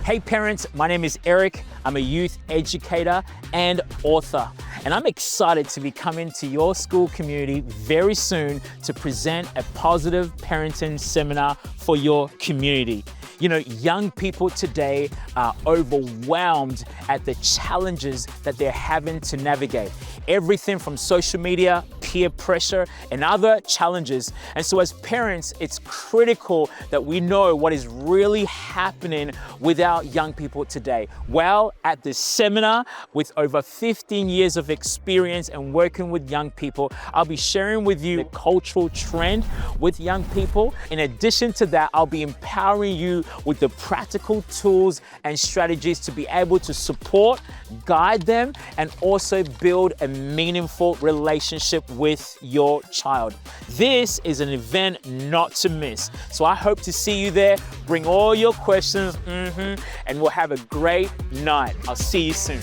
Hey parents, my name is Eric. I'm a youth educator and author, and I'm excited to be coming to your school community very soon to present a positive parenting seminar for your community. You know, young people today are overwhelmed at the challenges that they're having to navigate. Everything from social media, peer pressure, and other challenges. And so as parents, it's critical that we know what is really happening with our young people today. Well, at this seminar, with over 15 years of experience and working with young people, I'll be sharing with you the cultural trend with young people. In addition to that, I'll be empowering you with the practical tools and strategies to be able to support, guide them, and also build a meaningful relationship with your child. This is an event not to miss. So I hope to see you there. Bring all your questions, and we'll have a great night. I'll see you soon.